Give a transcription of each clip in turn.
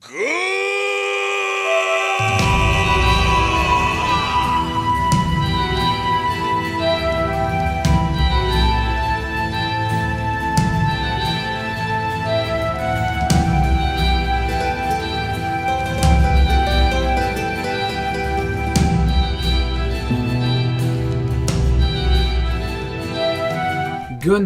Gon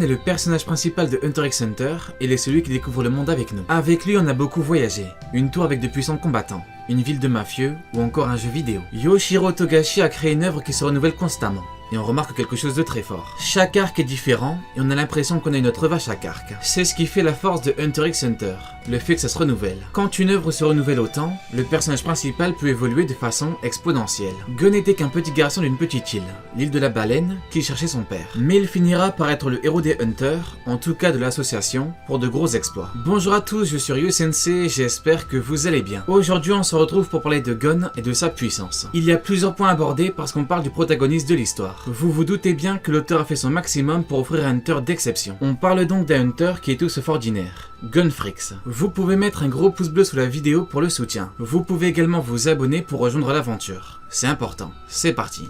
est le personnage principal de Hunter x Hunter, et il est celui qui découvre le monde avec nous. Avec lui, on a beaucoup voyagé. Une tour avec de puissants combattants, une ville de mafieux, ou encore un jeu vidéo. Yoshiro Togashi a créé une œuvre qui se renouvelle constamment. Et on remarque quelque chose de très fort. Chaque arc est différent, et on a l'impression qu'on a une autre œuvre à chaque arc. C'est ce qui fait la force de Hunter x Hunter, le fait que ça se renouvelle. Quand une œuvre se renouvelle autant, le personnage principal peut évoluer de façon exponentielle. Gon n'était qu'un petit garçon d'une petite île, l'île de la baleine, qui cherchait son père. Mais il finira par être le héros des Hunters, en tout cas de l'association, pour de gros exploits. Bonjour à tous, je suis Ryu Sensei, j'espère que vous allez bien. Aujourd'hui on se retrouve pour parler de Gon et de sa puissance. Il y a plusieurs points à aborder parce qu'on parle du protagoniste de l'histoire. Vous vous doutez bien que l'auteur a fait son maximum pour offrir un Hunter d'exception. On parle donc d'un Hunter qui est tout sauf ordinaire. Gonfrix. Vous pouvez mettre un gros pouce bleu sous la vidéo pour le soutien. Vous pouvez également vous abonner pour rejoindre l'aventure. C'est important. C'est parti.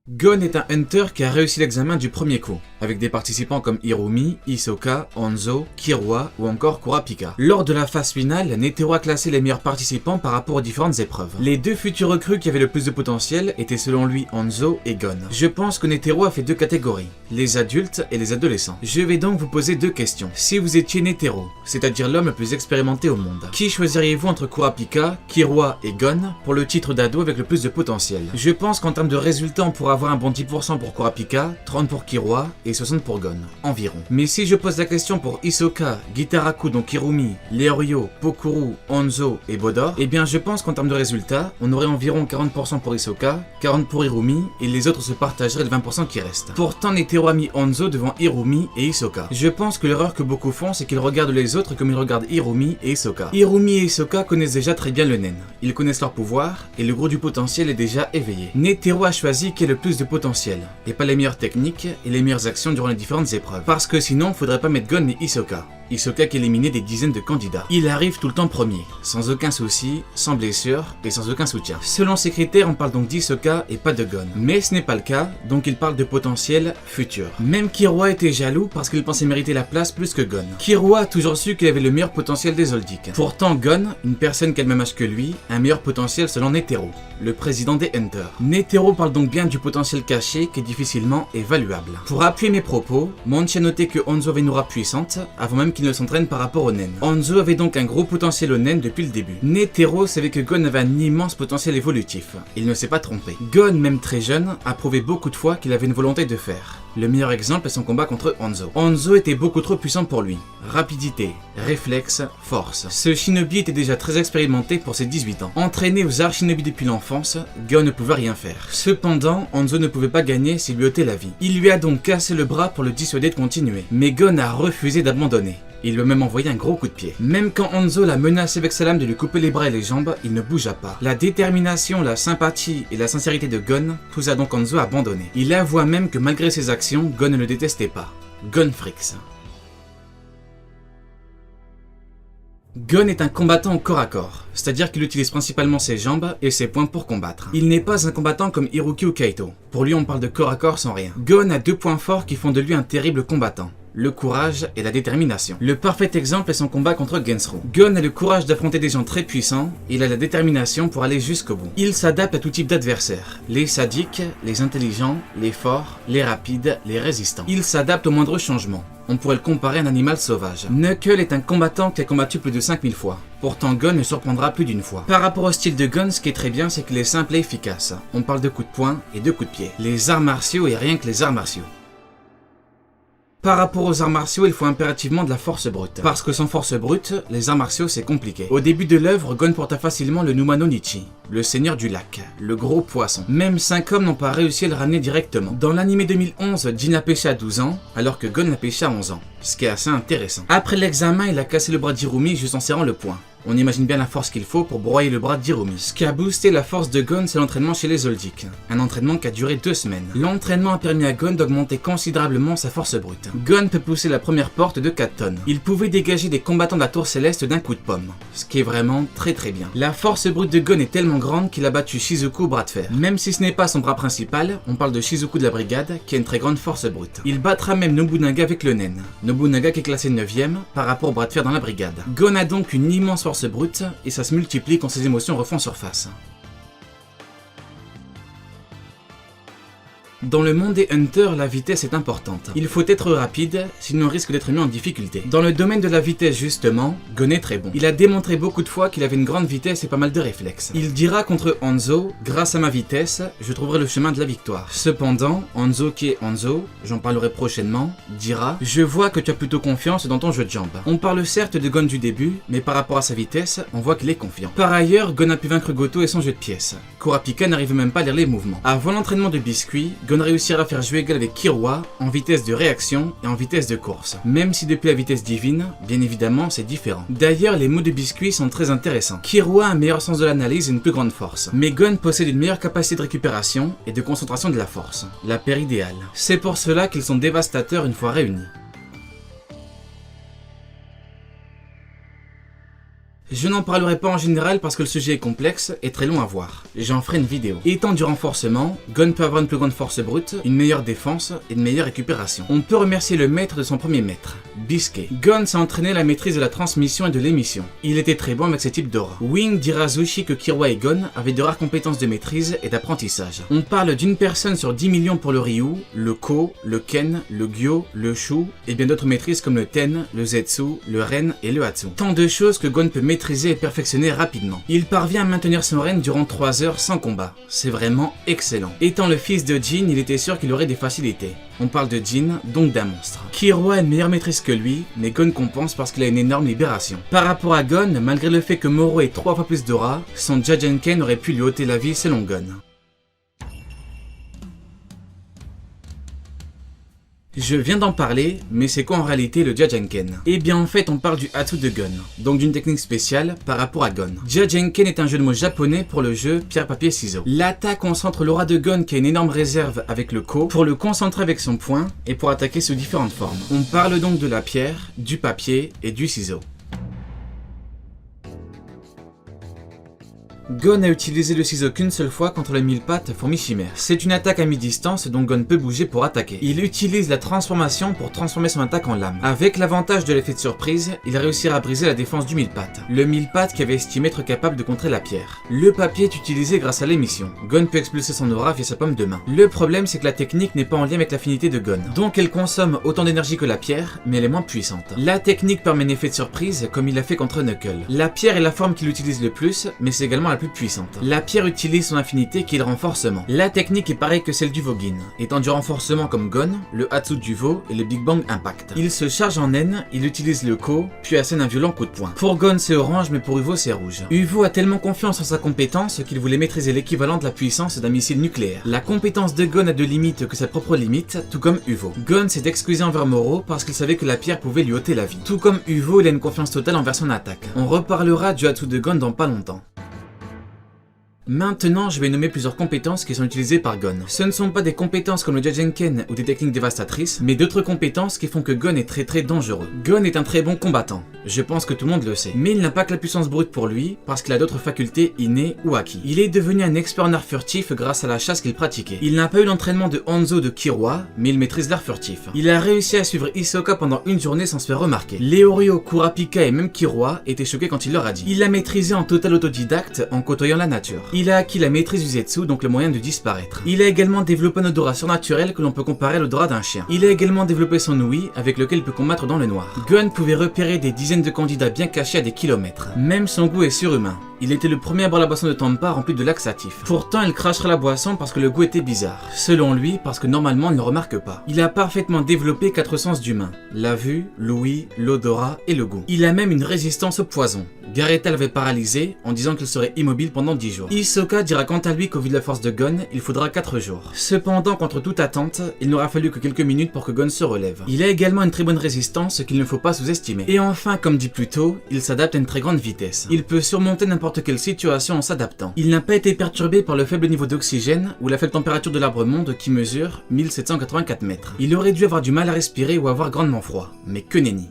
Gon est un Hunter qui a réussi l'examen du premier coup, avec des participants comme Hirumi, Hisoka, Hanzo, Killua ou encore Kurapika. Lors de la phase finale, Netero a classé les meilleurs participants par rapport aux différentes épreuves. Les deux futurs recrues qui avaient le plus de potentiel étaient selon lui Hanzo et Gon. Je pense que Netero a fait deux catégories, les adultes et les adolescents. Je vais donc vous poser deux questions. Si vous étiez Netero, c'est-à-dire l'homme le plus expérimenté au monde, qui choisiriez-vous entre Kurapika, Killua et Gon pour le titre d'ado avec le plus de potentiel? Je pense qu'en termes de résultats, on pourra avoir un bon 10% pour Kurapika, 30% pour Killua et 60% pour Gon, environ. Mais si je pose la question pour Hisoka, Gitaraku donc Hirumi, Leorio, Pokuru, Hanzo et Bodor, eh bien je pense qu'en termes de résultats, on aurait environ 40% pour Hisoka, 40% pour Hirumi et les autres se partageraient le 20% qui reste. Pourtant Netero a mis Hanzo devant Hirumi et Hisoka. Je pense que l'erreur que beaucoup font, c'est qu'ils regardent les autres comme ils regardent Hirumi et Hisoka. Hirumi et Hisoka connaissent déjà très bien le nen. Ils connaissent leur pouvoir et le gros du potentiel est déjà éveillé. Netero a choisi qui est le plus de potentiel, et pas les meilleures techniques et les meilleures actions durant les différentes épreuves. Parce que sinon, faudrait pas mettre Gon et Hisoka. Hisoka qui éliminait des dizaines de candidats. Il arrive tout le temps premier, sans aucun souci, sans blessure et sans aucun soutien. Selon ces critères, on parle donc d'Hisoka et pas de Gon. Mais ce n'est pas le cas, donc il parle de potentiel futur. Même Killua était jaloux parce qu'il pensait mériter la place plus que Gon. Killua a toujours su qu'il avait le meilleur potentiel des Zoldyck. Pourtant Gon, une personne qui a le même âge que lui, a un meilleur potentiel selon Netero, le président des Hunters. Netero parle donc bien du potentiel caché qui est difficilement évaluable. Pour appuyer mes propos, Monchi a noté que Hanzo avait une aura puissante, avant même qu'il ne s'entraîne par rapport au nen. Hanzo avait donc un gros potentiel au nen depuis le début. Netero savait que Gon avait un immense potentiel évolutif. Il ne s'est pas trompé. Gon, même très jeune, a prouvé beaucoup de fois qu'il avait une volonté de faire. Le meilleur exemple est son combat contre Hanzo. Hanzo était beaucoup trop puissant pour lui. Rapidité, réflexe, force. Ce shinobi était déjà très expérimenté pour ses 18 ans. Entraîné aux arts shinobi depuis l'enfance, Gon ne pouvait rien faire. Cependant, Hanzo ne pouvait pas gagner s'il lui ôtait la vie. Il lui a donc cassé le bras pour le dissuader de continuer. Mais Gon a refusé d'abandonner. Il lui a même envoyé un gros coup de pied. Même quand Hanzo l'a menacé avec sa lame de lui couper les bras et les jambes, il ne bougea pas. La détermination, la sympathie et la sincérité de Gon poussa donc Hanzo à abandonner. Il avoua même que malgré ses actions, Gon ne le détestait pas. Gonfrix. Gon est un combattant au corps à corps, c'est-à-dire qu'il utilise principalement ses jambes et ses poings pour combattre. Il n'est pas un combattant comme Hiroki ou Kaito. Pour lui, on parle de corps à corps sans rien. Gon a deux points forts qui font de lui un terrible combattant. Le courage et la détermination. Le parfait exemple est son combat contre Gensru. Gon a le courage d'affronter des gens très puissants, et il a la détermination pour aller jusqu'au bout. Il s'adapte à tout type d'adversaires. Les sadiques, les intelligents, les forts, les rapides, les résistants. Il s'adapte au moindre changement. On pourrait le comparer à un animal sauvage. Knuckle est un combattant qui a combattu plus de 5000 fois. Pourtant Gon le surprendra plus d'une fois. Par rapport au style de Gon, ce qui est très bien, c'est qu'il est simple et efficace. On parle de coups de poing et de coups de pied. Les arts martiaux et rien que les arts martiaux. Par rapport aux arts martiaux, il faut impérativement de la force brute. Parce que sans force brute, les arts martiaux c'est compliqué. Au début de l'œuvre, Gon porta facilement le Numano Nichi, le seigneur du lac, le gros poisson. Même 5 hommes n'ont pas réussi à le ramener directement. Dans l'anime 2011, Jin l'a pêché à 12 ans, alors que Gon l'a pêché à 11 ans. ce qui est assez intéressant. Après l'examen, il a cassé le bras d'Hirumi juste en serrant le poing. On imagine bien la force qu'il faut pour broyer le bras d'Hirumi. Ce qui a boosté la force de Gon, c'est l'entraînement chez les Zoldyck. Un entraînement qui a duré 2 semaines. L'entraînement a permis à Gon d'augmenter considérablement sa force brute. Gon peut pousser la première porte de 4 tonnes. Il pouvait dégager des combattants de la tour céleste d'un coup de pomme. Ce qui est vraiment très bien. La force brute de Gon est tellement grande qu'il a battu Shizuku au bras de fer. Même si ce n'est pas son bras principal, on parle de Shizuku de la brigade, qui a une très grande force brute. Il battra même Nobunaga avec le Nen. Nobunaga qui est classé 9ème par rapport au bras de fer dans la brigade. Gon a donc une immense force brute et ça se multiplie quand ses émotions refont surface. Dans le monde des hunters, la vitesse est importante. Il faut être rapide, sinon on risque d'être mis en difficulté. Dans le domaine de la vitesse justement, Gon est très bon. Il a démontré beaucoup de fois qu'il avait une grande vitesse et pas mal de réflexes. Il dira contre Hanzo, grâce à ma vitesse, je trouverai le chemin de la victoire. Cependant, Hanzo qui est Hanzo, j'en parlerai prochainement, dira, je vois que tu as plutôt confiance dans ton jeu de jambes. On parle certes de Gon du début, mais par rapport à sa vitesse, on voit qu'il est confiant. Par ailleurs, Gon a pu vaincre Goto et son jeu de pièces. Kurapika n'arrive même pas à lire les mouvements. Avant l'entraînement de Biscuit, Gon réussira à faire jouer égal avec Killua en vitesse de réaction et en vitesse de course. Même si depuis la vitesse divine, bien évidemment c'est différent. D'ailleurs les mots de Biscuit sont très intéressants. Killua a un meilleur sens de l'analyse et une plus grande force. Mais Gon possède une meilleure capacité de récupération et de concentration de la force. La paire idéale. C'est pour cela qu'ils sont dévastateurs une fois réunis. Je n'en parlerai pas en général parce que le sujet est complexe et très long à voir. J'en ferai une vidéo. Étant du renforcement, Gon peut avoir une plus grande force brute, une meilleure défense et une meilleure récupération. On peut remercier le maître de son premier maître, Biscuit. Gon s'est entraîné à la maîtrise de la transmission et de l'émission. Il était très bon avec ce type d'aura. Wing dira à Zushi que Killua et Gon avaient de rares compétences de maîtrise et d'apprentissage. On parle d'une personne sur 10 millions pour le Ryu, le Ko, le Ken, le Gyo, le Shu et bien d'autres maîtrises comme le Ten, le Zetsu, le Ren et le Hatsu. Tant de choses que Gon peut maîtriser et perfectionner rapidement. Il parvient à maintenir son règne durant 3 heures sans combat. C'est vraiment excellent. Étant le fils de Jin, il était sûr qu'il aurait des facilités. On parle de Jin, donc d'un monstre. Killua a une meilleure maîtrise que lui, mais Gon compense parce qu'il a une énorme libération. Par rapport à Gon, malgré le fait que Moro ait 3 fois plus d'aura, son Jajenken aurait pu lui ôter la vie selon Gon. Je viens d'en parler, mais c'est quoi en réalité le Jajenken? Eh bien en fait on parle du Hatsu de Gon, donc d'une technique spéciale par rapport à Gon. Jajenken est un jeu de mots japonais pour le jeu pierre-papier-ciseaux. L'attaque concentre l'aura de Gon qui a une énorme réserve avec le Ko pour le concentrer avec son poing et pour attaquer sous différentes formes. On parle donc de la pierre, du papier et du ciseau. Gon a utilisé le ciseau qu'une seule fois contre le mille pattes fourmi chimère. C'est une attaque à mi-distance dont Gon peut bouger pour attaquer. Il utilise la transformation pour transformer son attaque en lame. Avec l'avantage de l'effet de surprise, il réussira à briser la défense du mille pattes. Le mille pattes qui avait estimé être capable de contrer la pierre. Le papier est utilisé grâce à l'émission. Gon peut expulser son aura via sa paume de main. Le problème c'est que la technique n'est pas en lien avec l'affinité de Gon. Donc elle consomme autant d'énergie que la pierre, mais elle est moins puissante. La technique permet un effet de surprise comme il l'a fait contre Knuckle. La pierre est la forme qu'il utilise le plus, mais c'est également la plus puissante. La pierre utilise son affinité qui est le renforcement. La technique est pareille que celle du Vogin, étant du renforcement comme Gon, le Hatsu du Vo et le Big Bang Impact. Il se charge en naine, il utilise le Ko, puis assène un violent coup de poing. Pour Gon c'est orange mais pour Uvo c'est rouge. Uvo a tellement confiance en sa compétence qu'il voulait maîtriser l'équivalent de la puissance d'un missile nucléaire. La compétence de Gon a de limites que sa propre limite, tout comme Uvo. Gon s'est excusé envers Moro parce qu'il savait que la pierre pouvait lui ôter la vie. Tout comme Uvo, il a une confiance totale envers son attaque. On reparlera du Hatsu de Gon dans pas longtemps. Maintenant, je vais nommer plusieurs compétences qui sont utilisées par Gon. Ce ne sont pas des compétences comme le Jajenken ou des techniques dévastatrices, mais d'autres compétences qui font que Gon est très dangereux. Gon est un très bon combattant, je pense que tout le monde le sait, mais il n'a pas que la puissance brute pour lui, parce qu'il a d'autres facultés innées ou acquis. Il est devenu un expert en art furtif grâce à la chasse qu'il pratiquait. Il n'a pas eu l'entraînement de Hanzo de Killua, mais il maîtrise l'art furtif. Il a réussi à suivre Hisoka pendant une journée sans se faire remarquer. Leorio, Kurapika et même Killua étaient choqués quand il leur a dit. Il l'a maîtrisé en total autodidacte en côtoyant la nature. Il a acquis la maîtrise du Zetsu, donc le moyen de disparaître. Il a également développé un odorat surnaturel que l'on peut comparer à l'odorat d'un chien. Il a également développé son ouïe, avec lequel il peut combattre dans le noir. Gon pouvait repérer des dizaines de candidats bien cachés à des kilomètres. Même son goût est surhumain. Il était le premier à boire la boisson de Tampa remplie de laxatifs. Pourtant, il cracherait la boisson parce que le goût était bizarre. Selon lui, parce que normalement, il ne remarque pas. Il a parfaitement développé 4 sens d'humain. La vue, l'ouïe, l'odorat et le goût. Il a même une résistance au poison. Gareta l'avait paralysé en disant qu'il serait immobile pendant 10 jours. Hisoka dira quant à lui qu'au vu de la force de Gon, il faudra 4 jours. Cependant, contre toute attente, il n'aura fallu que quelques minutes pour que Gon se relève. Il a également une très bonne résistance qu'il ne faut pas sous-estimer. Et enfin, comme dit plus tôt, il s'adapte à une très grande vitesse. Il peut surmonter n'importe quelle situation en s'adaptant. Il n'a pas été perturbé par le faible niveau d'oxygène ou la faible température de l'arbre monde qui mesure 1784 mètres. Il aurait dû avoir du mal à respirer ou avoir grandement froid, mais que nenni.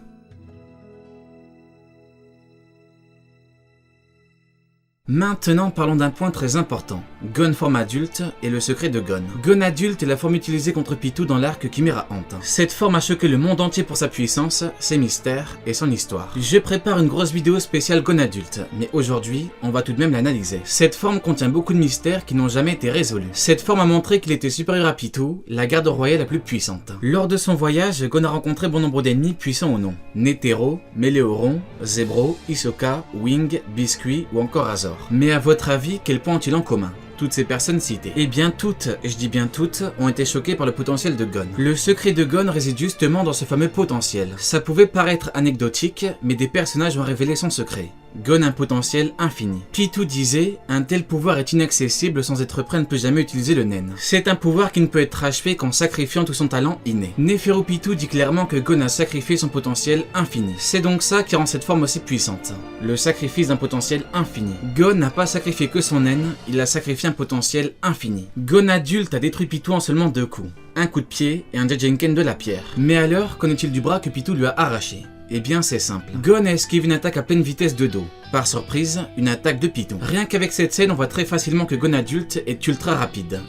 Maintenant parlons d'un point très important, Gon forme adulte et le secret de Gon. Gon adulte est la forme utilisée contre Pitou dans l'arc Chimera Ant. Cette forme a choqué le monde entier pour sa puissance, ses mystères et son histoire. Je prépare une grosse vidéo spéciale Gon adulte, mais aujourd'hui, on va tout de même l'analyser. Cette forme contient beaucoup de mystères qui n'ont jamais été résolus. Cette forme a montré qu'il était supérieur à Pitou, la garde royale la plus puissante. Lors de son voyage, Gon a rencontré bon nombre d'ennemis puissants ou non. Netero, Méléoron, Zebro, Hisoka, Wing, Biscuit ou encore Azor. Mais à votre avis, quel point ont-ils en commun ? Toutes ces personnes citées. Eh bien toutes, et je dis bien toutes, ont été choquées par le potentiel de Gon. Le secret de Gon réside justement dans ce fameux potentiel. Ça pouvait paraître anecdotique, mais des personnages ont révélé son secret. Gon a un potentiel infini. Pitou disait, un tel pouvoir est inaccessible sans être prêt à ne plus jamais utiliser le nen. C'est un pouvoir qui ne peut être achevé qu'en sacrifiant tout son talent inné. Neferupitou dit clairement que Gon a sacrifié son potentiel infini. C'est donc ça qui rend cette forme aussi puissante. Le sacrifice d'un potentiel infini. Gon n'a pas sacrifié que son nen, il a sacrifié un potentiel infini. Gon adulte a détruit Pitou en seulement 2 coups. Un coup de pied et un Jajenken de la pierre. Mais alors, qu'en est-il du bras que Pitou lui a arraché ? Eh bien c'est simple. Gon a esquivé une attaque à pleine vitesse de dos. Par surprise, une attaque de Pitou. Rien qu'avec cette scène, on voit très facilement que Gon adulte est ultra rapide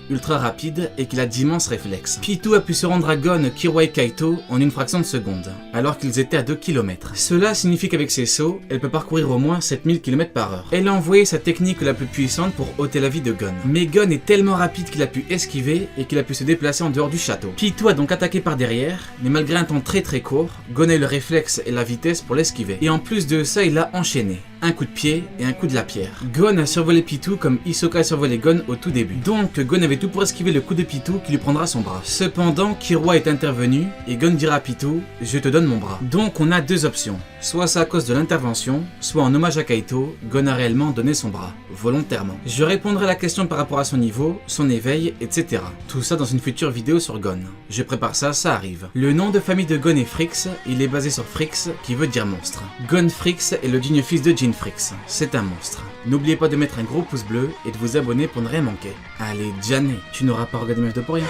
et qu'il a d'immenses réflexes. Pitou a pu se rendre à Gon, Killua et Kaito en une fraction de seconde, alors qu'ils étaient à 2 km. Cela signifie qu'avec ses sauts, elle peut parcourir au moins 7000 km/h. Elle a envoyé sa technique la plus puissante pour ôter la vie de Gon. Mais Gon est tellement rapide qu'il a pu esquiver et qu'il a pu se déplacer en dehors du château. Pitou a donc attaqué par derrière, mais malgré un temps très court, Gon a eu le réflexe et la vitesse pour l'esquiver. Et en plus de ça, il a enchaîné. Un coup de pied et un coup de la pierre. Gon a survolé Pitou comme Hisoka a survolé Gon au tout début. Donc Gon avait tout pour esquiver le coup de Pitou qui lui prendra son bras. Cependant, Killua est intervenu et Gon dira à Pitou « Je te donne mon bras ». Donc on a 2 options. Soit c'est à cause de l'intervention, soit en hommage à Kaito, Gon a réellement donné son bras, volontairement. Je répondrai à la question par rapport à son niveau, son éveil, etc. Tout ça dans une future vidéo sur Gon. Je prépare ça, ça arrive. Le nom de famille de Gon est Frix, il est basé sur Frix, qui veut dire monstre. Gon Frix est le digne fils de Jin Frix, c'est un monstre. N'oubliez pas de mettre un gros pouce bleu et de vous abonner pour ne rien manquer. Allez, Janet, tu n'auras pas regardé mes vidéos pour rien.